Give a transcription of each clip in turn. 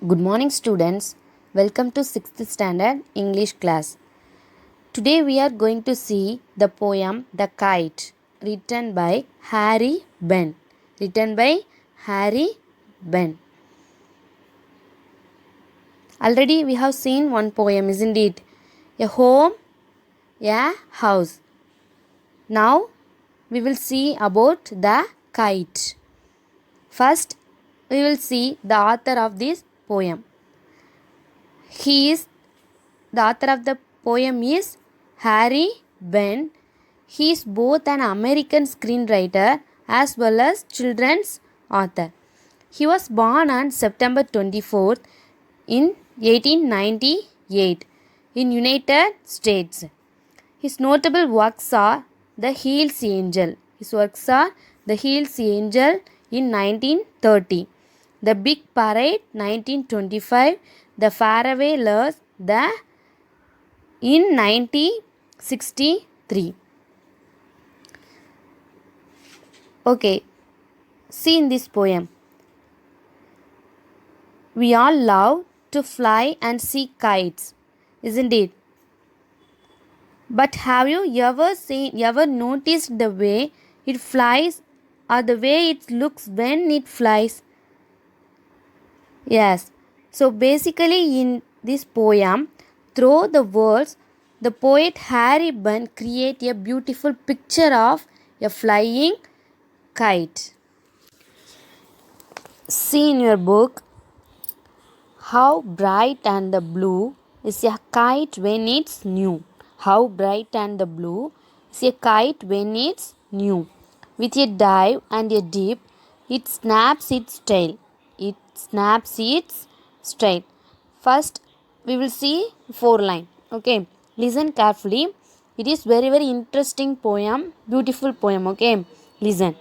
Good morning, students. Welcome to 6th standard English class. Today we are going to see the poem The Kite, written by Harry Ben. Written by Harry Ben. Already we have seen one poem, isn't it? A home, a house. Now we will see about the kite. First, we will see the author of this poem. The author of the poem is Harry Ben. He is both an American screenwriter as well as children's author. He was born on September 24th in 1898 in United States. His notable works are The Hills Angel. His works are The Hills Angel in 1930, The Big Parade 1925, The Faraway Loves the in 1963. Okay, see in this poem. We all love to fly and see kites, isn't it? But have you ever noticed the way it flies or the way it looks when it flies? Yes. So basically in this poem, through the words, the poet Harry Ben creates a beautiful picture of a flying kite. See in your book, how bright and the blue is a kite when it's new. How bright and the blue is a kite when it's new. With a dive and a dip, it snaps its tail. It snaps its tail. First, we will see 4 lines. Okay, listen carefully. It is very interesting poem, beautiful poem. Okay, listen.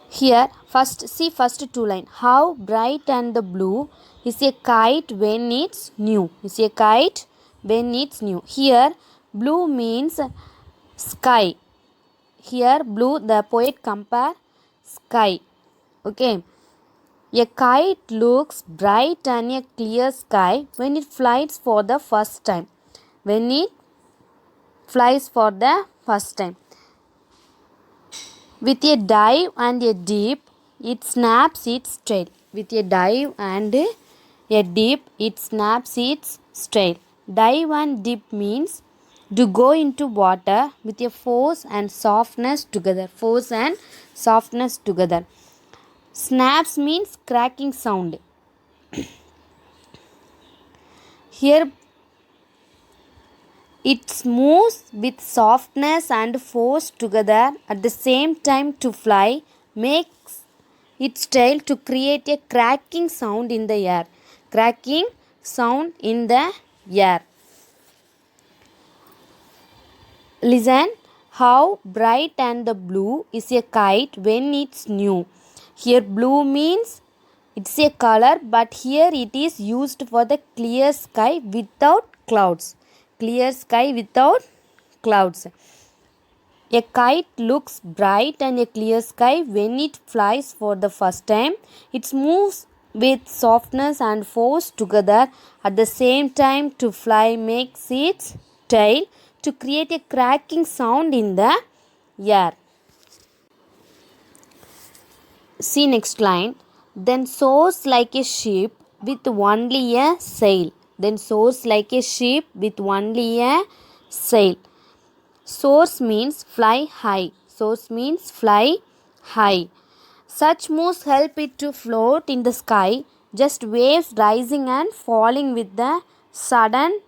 Here, first 2 lines. How bright and the blue is a kite when it's new. Is a kite when it's new. Here, blue means sky. Here, blue, the poet compare sky. Okay. A kite looks bright and a clear sky when it flies for the first time. When it flies for the first time. With a dive and a dip, it snaps its tail. With a dive and a dip, it snaps its tail. Dive and dip means to go into water with a force and softness together. Force and softness together. Snaps means cracking sound. Here it moves with softness and force together at the same time to fly, makes its tail to create a cracking sound in the air. Cracking sound in the air. Listen, how bright and the blue is a kite when it's new. Here blue means it's a color, but here it is used for the clear sky without clouds. Clear sky without clouds. A kite looks bright and a clear sky when it flies for the first time. It moves with softness and force together at the same time to fly, makes its tail to create a cracking sound in the air. See next line. Then soars like a ship with only a sail. Then soars like a ship with only a sail. Soars means fly high. Soars means fly high. Such moves help it to float in the sky, just waves rising and falling with the sudden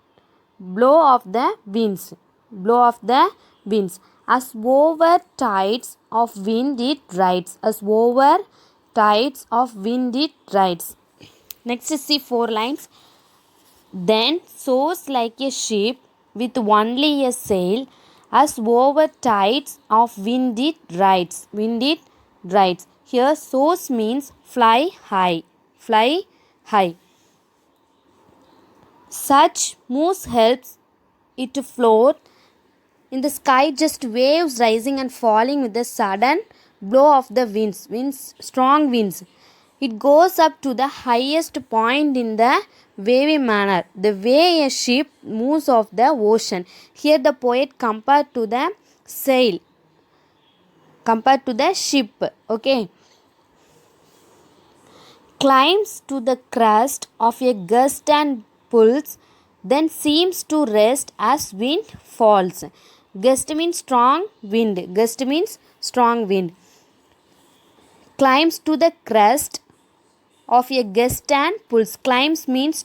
blow of the winds. Blow of the winds. As over tides of wind it rides. As over tides of wind it rides. Next is see 4 lines. Then soars like a ship with only a sail, as over tides of wind it rides. Wind it rides. Here soars means fly high. Fly high. Such moves helps it to float in the sky, just waves rising and falling with the sudden blow of the winds. Strong winds. It goes up to the highest point in the wavy manner, the way a ship moves off the ocean. Here the poet compared to the sail, compared to the ship. Okay. Climbs to the crest of a gust and pulls, then seems to rest as wind falls. Gust means strong wind. Gust means strong wind. Climbs to the crest of a gust and pulls. Climbs means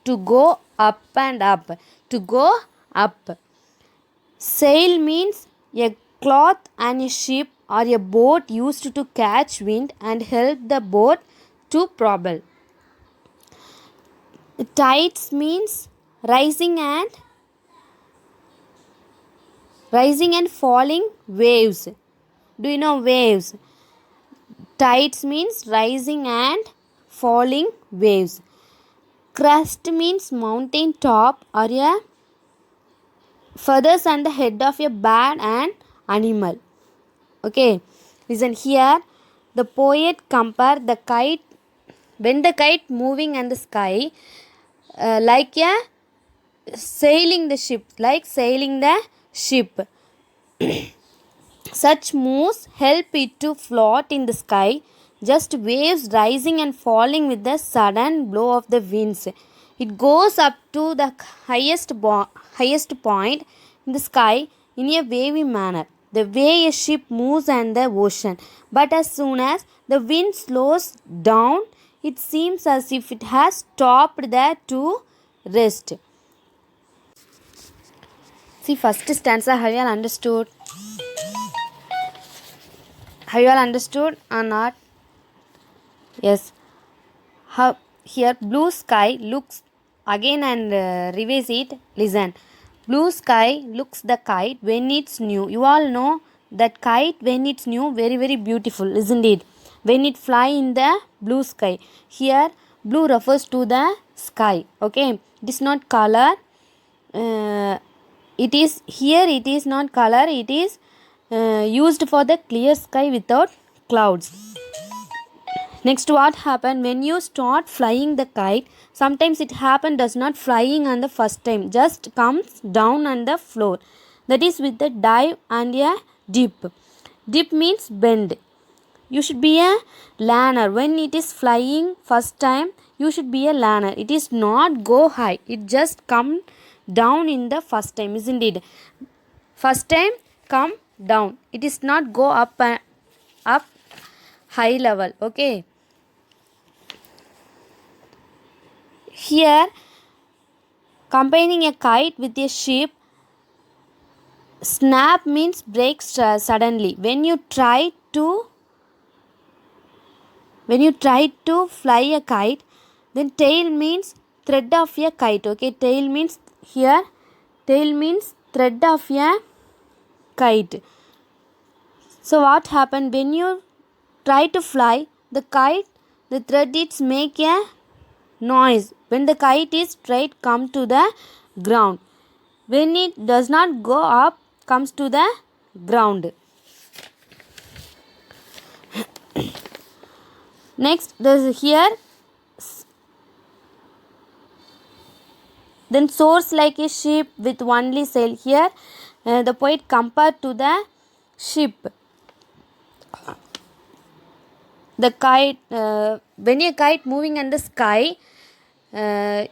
to go up and up. To go up. Sail means a cloth and a ship or a boat used to catch wind and help the boat to propel. Tides means rising and falling waves. Do you know waves? Tides means rising and falling waves. Crest means mountain top or a feathers on the head of a bird and animal. Okay, listen here. The poet compare the kite, when the kite moving in the sky, like a sailing the ship, like sailing the ship. Such moves help it to float in the sky, just waves rising and falling with the sudden blow of the winds. It goes up to the highest point in the sky in a wavy manner, the way a ship moves on the ocean. But as soon as the wind slows down, it seems as if it has stopped there to rest. See, first stanza, have you all understood? Have you all understood or not? Yes. How here blue sky looks again and revise it. Listen. Blue sky looks the kite when it's new. You all know that kite when it's new, very very beautiful, isn't it? When it fly in the blue sky. Here blue refers to the sky. Okay. It is not color. It is here. It is not color. It is used for the clear sky without clouds. Next, what happened when you start flying the kite? Sometimes it happen does not flying on the first time, just comes down on the floor. That is with the dive and a dip. Dip means bend. You should be a learner. When it is flying first time, you should be a learner. It is not go high. It just come down in the first time, isn't it? First time come down. It is not go up high level. Okay. Here, comparing a kite with a ship, snap means break suddenly. When you try to fly a kite, then tail means thread of a kite. Okay, tail means here, tail means thread of a kite. So what happened when you try to fly the kite? The thread it's make a noise. When the kite is straight, come to the ground. When it does not go up, comes to the ground. Next, there's here. Then soars like a ship with only sail. Here, the poet compared to the ship. The kite, when a kite moving in the sky,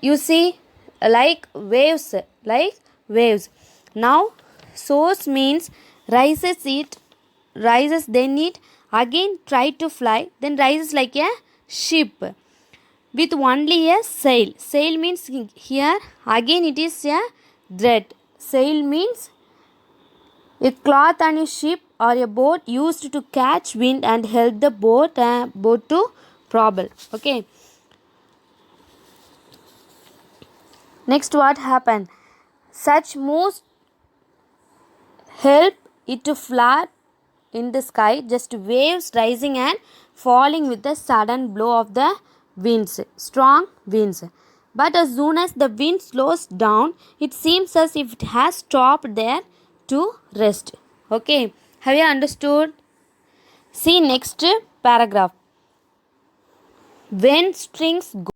you see like waves. Now soars means rises, then it again try to fly, then rises like a ship with only a sail. Sail means here again it is a thread. Sail means a cloth on a ship or a boat used to catch wind and help the boat to propel. Okay. Next, what happened? Such moves help it to fly in the sky, just waves rising and falling with the sudden blow of the winds, strong winds. But as soon as the wind slows down, it seems as if it has stopped there to rest. Okay, have you understood? See next paragraph. When strings